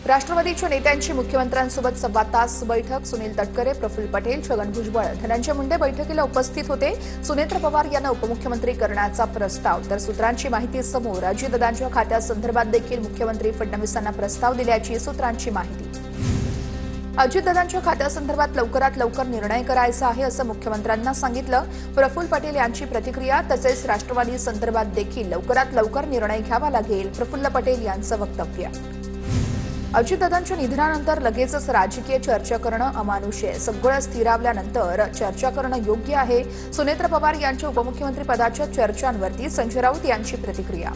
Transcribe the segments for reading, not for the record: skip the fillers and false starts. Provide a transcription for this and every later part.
राष्ट्रवादीच्या नेत्यांची मुख्यमंत्र्यांसोबत सव्वा तास बैठक. सुनील तटकरे, प्रफुल्ल पटेल, छगन भुजबळ, धनंजय मुंडे बैठकीला उपस्थित होते. सुनेत्र पवार यांना उपमुख्यमंत्री करण्याचा प्रस्ताव. तर सूत्रांची माहिती समोर. अजितदादांच्या खात्यासंदर्भात देखील मुख्यमंत्री फडणवीसांना प्रस्ताव दिल्याची सूत्रांची माहिती. अजितदादांच्या खात्यासंदर्भात लवकरात लवकर निर्णय करायचा आहे असं मुख्यमंत्र्यांना सांगितलं. प्रफुल्ल पटेल यांची प्रतिक्रिया. तसेच राष्ट्रवादी संदर्भात देखील लवकरात लवकर निर्णय घ्यावा लागेल, प्रफुल्ल पटेल यांचं वक्तव्य. अजितदादांच्या निधनानंतर लगेचच राजकीय चर्चा करणं अमानुष्य आहे. सगळं स्थिरावल्यानंतर चर्चा करणं योग्य आहे. सुनेत्र पवार यांच्या उपमुख्यमंत्री पदाच्या चर्चांवरती संजय राऊत यांची प्रतिक्रिया.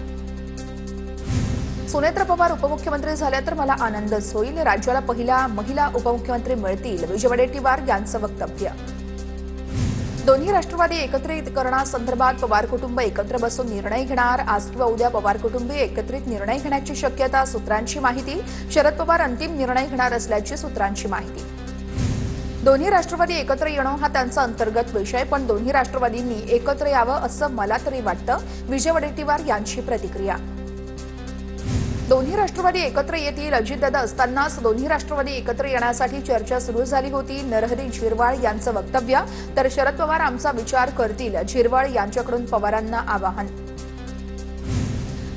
सुनेत्र पवार उपमुख्यमंत्री झाल्या तर मला आनंदच होईल. राज्याला पहिला महिला उपमुख्यमंत्री मिळतील, विजय वडेट्टीवार यांचं वक्तव्य. दोन्ही राष्ट्रवादी एकत्रीकरणासंदर्भात पवार कुटुंब एकत्र बसून निर्णय घेणार. आज किंवा उद्या पवार कुटुंबीय एकत्रित निर्णय घेण्याची शक्यता. सूत्रांची माहिती. शरद पवार अंतिम निर्णय घेणार असल्याची सूत्रांची माहिती. दोन्ही राष्ट्रवादी एकत्र येणं हा त्यांचा अंतर्गत विषय, पण दोन्ही राष्ट्रवादींनी एकत्र यावं असं मला तरी वाटतं, विजय वडेट्टीवार यांची प्रतिक्रिया. दोन्ही राष्ट्रवादी एकत्र येतील. अजितदादा असतानाच दोन्ही राष्ट्रवादी एकत्र येण्यासाठी चर्चा सुरू झाली होती, नरहरी झिरवाळ यांचं वक्तव्य. तर शरद पवार आमचा विचार करतील, झिरवाळ यांच्याकडून पवारांना आवाहन.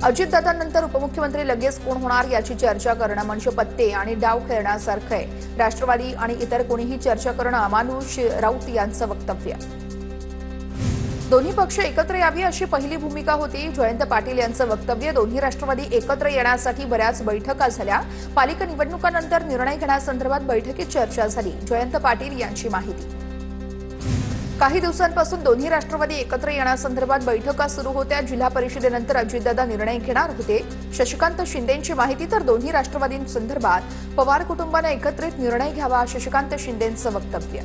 अजितदादांनंतर उपमुख्यमंत्री लगेच कोण होणार याची चर्चा करणं म्हणजे पत्ते आणि डाव खेळण्यासारखं आहे. राष्ट्रवादी आणि इतर कोणीही चर्चा करणं अमानुष, राऊत यांचं वक्तव्य. दोन्ही पक्ष एकत्र यावी अशी पहिली भूमिका होती, जयंत पाटील यांचं वक्तव्य. दोन्ही राष्ट्रवादी एकत्र येण्यासाठी बऱ्याच बैठका झाल्या. पालिका निवडणुकांनंतर निर्णय घेण्यासंदर्भात बैठकीत चर्चा झाली, जयंत पाटील यांची माहिती. काही दिवसांपासून दोन्ही राष्ट्रवादी एकत्र येण्यासंदर्भात बैठका सुरू होत्या. जिल्हा परिषदेनंतर अजितदादा निर्णय घेणार होते, शशिकांत शिंदेंची माहिती. तर दोन्ही राष्ट्रवादींसंदर्भात पवार कुटुंबाने एकत्रित निर्णय घ्यावा, शशिकांत शिंदेंचं वक्तव्य.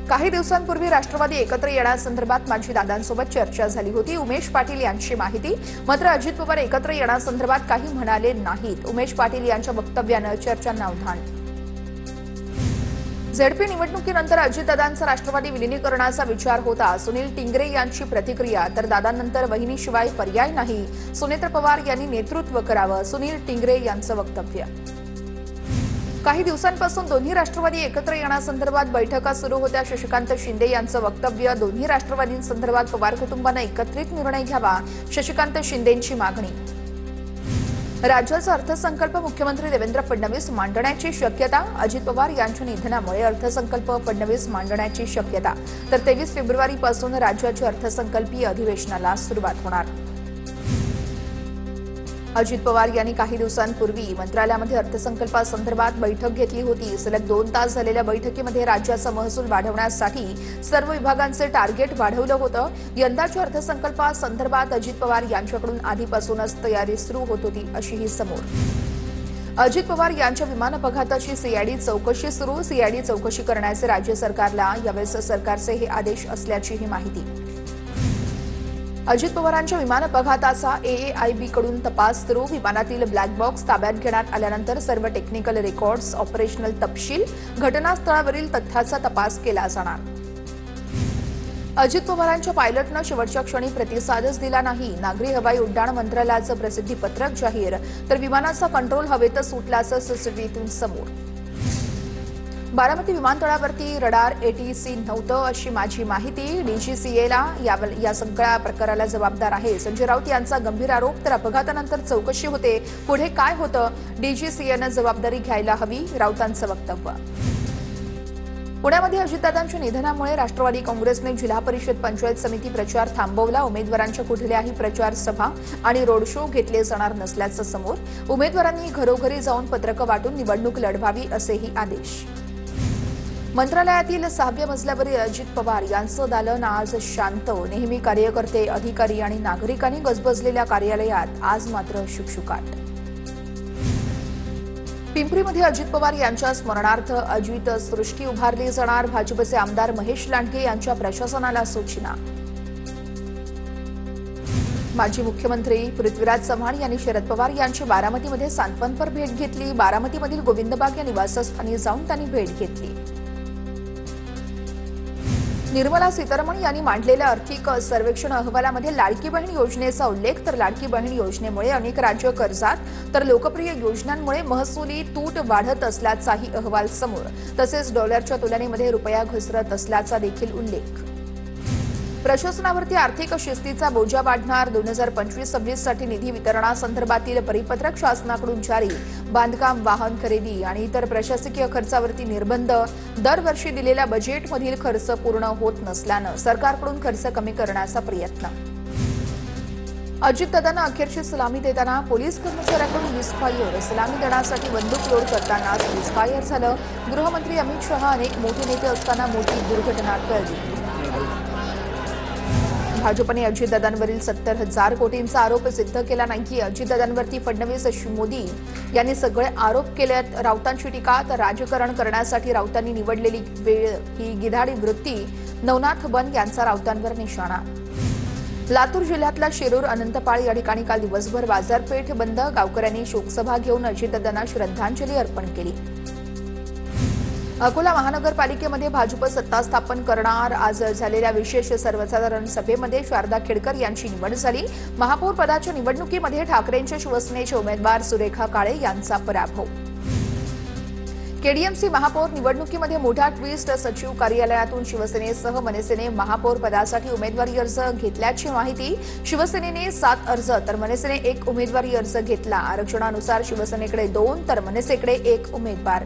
काही दिवसांपूर्वी राष्ट्रवादी एकत्र येण्यासंदर्भात माझी दादांसोबत चर्चा झाली होती, उमेश पाटील यांची माहिती. मात्र अजित पवार एकत्र येण्यासंदर्भात काही म्हणाले नाहीत. उमेश पाटील यांच्या वक्तव्यानं चर्चांना उधाण. झेडपी निवडणुकीनंतर अजितदादांचा राष्ट्रवादी विलिनीकरणाचा विचार होता, सुनील टिंगरे यांची प्रतिक्रिया. तर दादांनंतर वहिनीशिवाय पर्याय नाही, सुनेत्र पवार यांनी नेतृत्व करावं, सुनील टिंगरे यांचं वक्तव्य. काही दिवसांपासून दोन्ही राष्ट्रवादी एकत्र येण्यासंदर्भात बैठका सुरू होत्या, शशिकांत शिंदे यांचं वक्तव्य. दोन्ही राष्ट्रवादींसंदर्भात पवार कुटुंबानं एकत्रित निर्णय घ्यावा, शशिकांत शिंदेंची मागणी. राज्याचा अर्थसंकल्प मुख्यमंत्री देवेंद्र फडणवीस मांडण्याची शक्यता. अजित पवार यांच्या निधनामुळे अर्थसंकल्प फडणवीस मांडण्याची शक्यता. तर 23 फेब्रुवारीपासून राज्याच्या अर्थसंकल्पीय अधिवेशनाला सुरुवात होणार. अजित पवार यांनी काही दिवसांपूर्वी मंत्रालयामध्ये अर्थसंकल्पासंदर्भात बैठक घेतली होती. सलग 2 तास झालेल्या बैठकीमध्ये राज्याचा महसूल वाढवण्यासाठी सर्व विभागांचे टार्गेट वाढवलं होतं. यंदाच्या अर्थसंकल्पासंदर्भात अजित पवार यांच्याकडून आधीपासूनच तयारी सुरू होत होती, अशीही समोर. अजित पवार यांच्या विमान अपघाताची सीआयडी चौकशी सुरू. सीआयडी चौकशी करण्याचे राज्य सरकारला यावेळेस सरकारचे हे आदेश असल्याचीही माहिती. अजित पवारांच्या विमान अपघाताचा AAIB कडून तपास सुरू. विमानातील ब्लॅक बॉक्स ताब्यात घेण्यात आल्यानंतर सर्व टेक्निकल रेकॉर्ड्स, ऑपरेशनल तपशील, घटनास्थळावरील तथ्याचा तपास केला जाणार. अजित पवारांच्या पायलटनं शेवटच्या क्षणी प्रतिसादच दिला नाही. नागरी हवाई उड्डाण मंत्रालयाचं प्रसिद्धीपत्रक जाहीर. तर विमानाचा कंट्रोल हवेतच सुटल्याचं सीसीटीव्हीतून समोर. बारामती विमानतळावरती रडार ATC नव्हतं अशी माझी माहिती. DGCAला या सगळ्या प्रकाराला जबाबदार आहे, संजय राऊत यांचा गंभीर आरोप. तर अपघातानंतर चौकशी होते, पुढे काय होतं, DGCAनं जबाबदारी घ्यायला हवी, राऊतांचं वक्तव्य. पुण्यामध्ये अजितदादांच्या निधनामुळे राष्ट्रवादी काँग्रेसने जिल्हा परिषद पंचायत समिती प्रचार थांबवला. उमेदवारांच्या कुठल्याही प्रचार सभा आणि रोड शो घेतले जाणार नसल्याचं समोर. उमेदवारांनी घरोघरी जाऊन पत्रकं वाटून निवडणूक लढवावी असेही आदेश. मंत्रालयातील 6व्या मजल्यावरील अजित पवार यांचं दालन आज शांत. नेहमी कार्यकर्ते, अधिकारी आणि नागरिकांनी गजबजलेल्या कार्यालयात आज मात्र शुकशुकाट. पिंपरीमध्ये अजित पवार यांच्या स्मरणार्थ अजित सृष्टी उभारली जाणार. भाजपचे आमदार महेश लांडगे यांच्या प्रशासनाला सूचना. माजी मुख्यमंत्री पृथ्वीराज चव्हाण यांनी शरद पवार यांची बारामतीमध्ये सांत्वनपर भेट घेतली. बारामतीमधील गोविंदबाग या निवासस्थानी जाऊन त्यांनी भेट घेतली. निर्मला सीतारामन यांनी मांडलेल्या आर्थिक सर्वेक्षण अहवालामध्ये लाडकी बहीण योजनेचा उल्लेख, तर लाडकी बहीण योजनेमुळे अनेक राज्य कर्जात तर लोकप्रिय योजनांमुळे महसुली तूट वाढत असल्याचाही अहवाल समोर, तसेच डॉलरच्या तुलनेमध्ये रुपया घसरत असल्याचा देखील उल्लेख. प्रशासनावरती आर्थिक शिस्तीचा बोजा वाढणार, 2025-26 साठी निधी वितरणासंदर्भातील परिपत्रक शासनाकडून जारी. बांधकाम, वाहन खरेदी आणि इतर प्रशासकीय खर्चावरती निर्बंध. दरवर्षी दिलेल्या बजेटमधील खर्च पूर्ण होत नसल्यानं सरकारकडून खर्च कमी करण्याचा प्रयत्न. अजितदादांना अखेरची सलामी देताना पोलीस कर्मचाऱ्याकडून मिसफायर. सलामी देण्यासाठी बंदूक लोड करतानाच मिसफायर झालं. गृहमंत्री अमित शहा अनेक मोठे नेते असताना मोठी दुर्घटना टळली. भाजपने अजितदादांवरील 70,000 कोटींचा आरोप सिद्ध केला नाही. अजितदादांवरती फडणवीस मोदी यांनी सगळे आरोप केलेत. राऊतांची टीका, तर राजकारण करण्यासाठी राऊतांनी निवडलेली वेळ ही गिधाडी वृत्ती. नवनाथ बन यांचा राऊतांवर निशाणा. लातूर जिल्ह्यातला शिरूर अनंतपाळ या ठिकाणी काल दिवसभर बाजारपेठ बंद. गावकऱ्यांनी शोकसभा घेऊन अजितदादांना श्रद्धांजली अर्पण केली. अकोला महानगरपालिकेमध्ये भाजप सत्ता स्थापन करणार. आज झालेल्या विशेष सर्वसाधारण सभेमध्ये शारदा खेडकर यांची निवड झाली. महापौर पदाच्या निवडणुकीमध्ये ठाकरेंच्या शिवसेनेचे उमेदवार सुरेखा काळे यांचा पराभव. केडीएमसी महापौर निवडणुकीमध्ये मोठा ट्विस्ट. सचिव कार्यालयातून शिवसेनेसह मनसेने महापौर पदासाठी उमेदवारी अर्ज घेतल्याची माहिती. शिवसेनेने 7 अर्ज तर मनसेने 1 उमेदवारी अर्ज घेतला. आरक्षणानुसार शिवसेनेकडे 2 तर मनसेकडे 1 उमेदवार.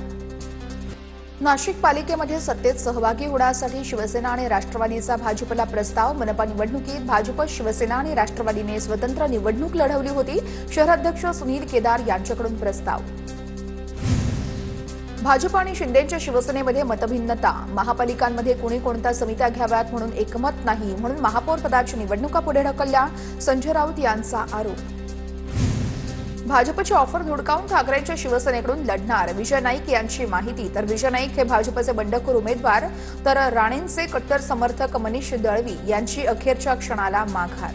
नाशिक पालिकेमध्ये सत्तेत सहभागी होण्यासाठी शिवसेना आणि राष्ट्रवादीचा भाजपला प्रस्ताव. मनपा निवडणुकीत भाजप, शिवसेना आणि राष्ट्रवादीने स्वतंत्र निवडणूक लढवली होती. शहराध्यक्ष सुनील केदार यांच्याकडून प्रस्ताव. भाजप आणि शिंदेच्या शिवसेनेमध्ये मतभिन्नता. महापालिकांमध्ये कुणी कोणत्या समित्या घ्याव्यात म्हणून एकमत नाही, म्हणून महापौर पदाच्या निवडणुका पुढे ढकलल्या. संजय राऊत यांचा आरोप. भाजपची ऑफर धुडकावून ठाकरेंच्या शिवसेनेकडून लढणार. विजय नाईक यांची माहिती, तर विजय नाईक हे भाजपचे बंडखोर उमेदवार, तर राणेंचे कट्टर समर्थक मनीष दळवी यांची अखेरच्या क्षणाला माघार.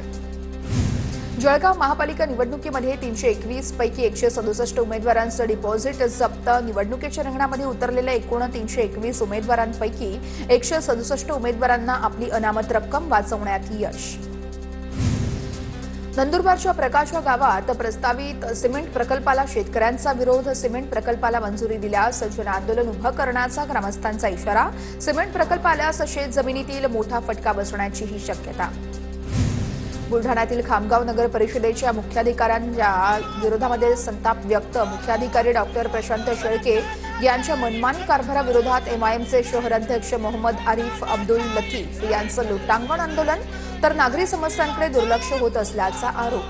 जळगाव महापालिका निवडणुकीमध्ये 321 पैकी 167 उमेदवारांचं डिपॉझिट जप्त. निवडणुकीच्या रिंगणामध्ये उतरलेल्या एकूण 321 उमेदवारांपैकी 167 उमेदवारांना आपली अनामत रक्कम वाचवण्यात यश. नंदुरबारच्या प्रकाशा गावात प्रस्तावित सिमेंट प्रकल्पाला शेतकऱ्यांचा विरोध. सिमेंट प्रकल्पाला मंजुरी दिल्यास जन आंदोलन उभं करण्याचा ग्रामस्थांचा इशारा. सिमेंट प्रकल्प आल्यास शेत जमिनीतील मोठा फटका बसण्याचीही शक्यता. बुलढाण्यातील खामगाव नगर परिषदेच्या मुख्याधिकाऱ्यांच्या विरोधामध्ये संताप व्यक्त. मुख्याधिकारी डॉक्टर प्रशांत शेळके यांच्या मनमानी कारभाराविरोधात एमआयएमचे शहर अध्यक्ष मोहम्मद आरिफ अब्दुल लतीफ यांचं लोटांगण आंदोलन, तर नागरी समस्यांकडे दुर्लक्ष होत असल्याचा आरोप.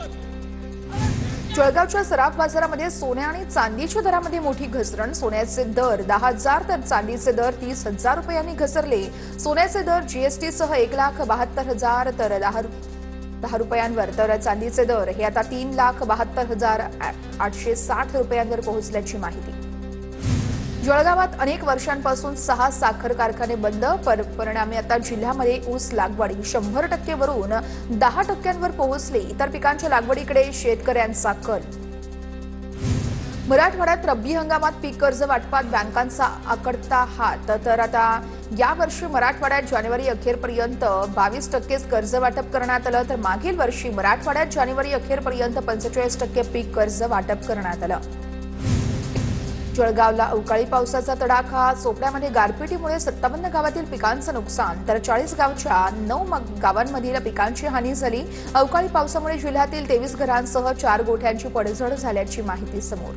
जळगावच्या सराफ बाजारामध्ये सोने आणि चांदीच्या दरामध्ये मोठी घसरण. सोन्याचे दर 10,000 तर चांदीचे दर 30,000 रुपयांनी घसरले. सोन्याचे दर जीएसटीसह 1,72,000 तर 10 रुपयांवर, तर चांदीचे दर हे आता 3,72,860 रुपयांवर पोहोचल्याची माहिती. जळगावात अनेक वर्षांपासून 6 साखर कारखाने बंद. परिणामी आता जिल्ह्यामध्ये ऊस लागवड 100% वरून 10% पोहोचली. इतर पिकांच्या लागवडीकडे शेतकऱ्यांचा कल. मराठवाड्यात रब्बी हंगामात पीक कर्ज वाटपात बँकांचा आकडता हात. तर आता यावर्षी मराठवाड्यात जानेवारी अखेरपर्यंत 22% कर्ज वाटप करण्यात आलं, तर मागील वर्षी मराठवाड्यात जानेवारी अखेरपर्यंत 45% पीक कर्ज वाटप करण्यात आलं. जळगावला अवकाळी पावसाचा तडाखा. चोपड्यामध्ये गारपिटीमुळे 57 गावातील पिकांचं नुकसान, तर 40 गावच्या 9 गावांमधील पिकांची हानी झाली. अवकाळी पावसामुळे जिल्ह्यातील 23 घरांसह 4 गोठ्यांची पडझड झाल्याची माहिती समोर.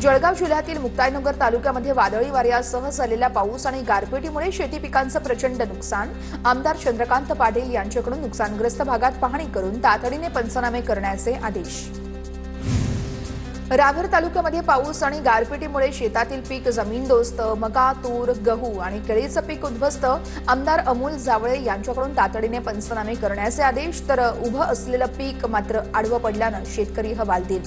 जळगाव जिल्ह्यातील मुक्ताईनगर तालुक्यामध्ये वादळी वाऱ्यासह झालेल्या पाऊस आणि गारपिटीमुळे शेती पिकांचं प्रचंड नुकसान. आमदार चंद्रकांत पाटील यांच्याकडून नुकसानग्रस्त भागात पाहणी करून तातडीने पंचनामे करण्याचे आदेश. रावेर तालुक्यामध्ये पाऊस आणि गारपिटीमुळे शेतातील पीक जमीनदोस्त. मका, तूर, गहू आणि केळीचं पीक उद्ध्वस्त. आमदार अमोल जावळे यांच्याकडून तातडीने पंचनामे करण्याचे आदेश. तर उभं असलेलं पीक मात्र आडवं पडल्यानं शेतकरी हवालदिल.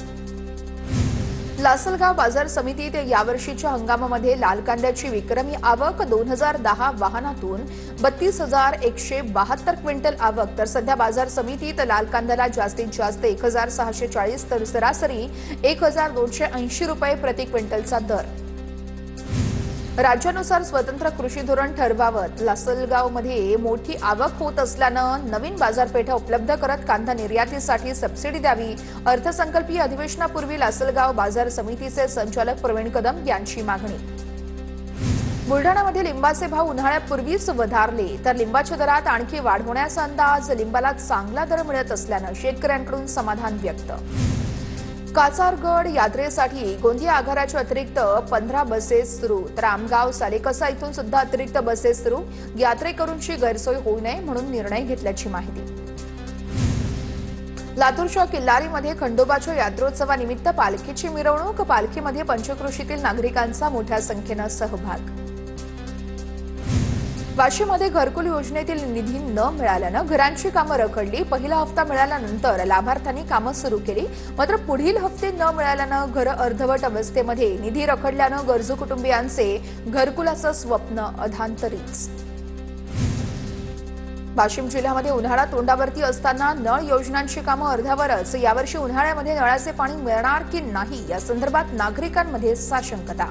लासलगाव बाजार समितीत यावर्षीच्या हंगामामध्ये लाल कांद्याची विक्रमी आवक. 2010 वाहनातून 32,172 क्विंटल आवक. तर सध्या बाजार समितीत लाल कांद्याला जास्तीत जास्त 1,640 तर सरासरी 1,280 रुपये प्रति क्विंटलचा दर. राज्यानुसार स्वतंत्र कृषी धोरण ठरवावं. लासलगावमध्ये मोठी आवक होत असल्यानं नवीन बाजारपेठा उपलब्ध करत कांदा निर्यातीसाठी सबसिडी द्यावी. अर्थसंकल्पीय अधिवेशनापूर्वी लासलगाव बाजार समितीचे संचालक प्रवीण कदम यांची मागणी. बुलढाणामध्ये लिंबाचे भाव उन्हाळ्यापूर्वीच वधारले तर लिंबाच्या दरात आणखी वाढ होण्याचा अंदाज. लिंबाला चांगला दर मिळत असल्यानं शेतकऱ्यांकडून समाधान व्यक्त. काचारगड यात्रेसाठी गोंदिया आगाराच्या अतिरिक्त 15 बसेस सुरू तर आमगाव सालेकसा इथून सुद्धा अतिरिक्त बसेस सुरू. यात्रेकरूंची गैरसोय होऊ नये म्हणून निर्णय घेतल्याची माहिती. लातूरच्या किल्लारीमध्ये खंडोबाच्या यात्रोत्सवानिमित्त पालखीची मिरवणूक. पालखीमध्ये पंचक्रोशीतील नागरिकांचा मोठ्या संख्येनं सहभाग. वाशीमध्ये घरकुल योजनेतील निधी न मिळाल्यानं घरांची कामं रखडली. पहिला हप्ता मिळाल्यानंतर लाभार्थ्यांनी कामं सुरू केली, मात्र पुढील हप्ते न मिळाल्यानं घरं अर्धवट अवस्थेमध्ये. निधी रखडल्यानं गरजू कुटुंबियांचे घरकुलाचं स्वप्न अधांतरीच. वाशिम जिल्ह्यामध्ये उन्हाळा तोंडावरती असताना नळ योजनांची कामं अर्ध्यावरच. यावर्षी उन्हाळ्यामध्ये नळाचे पाणी मिळणार की नाही या संदर्भात नागरिकांमध्ये साशंकता.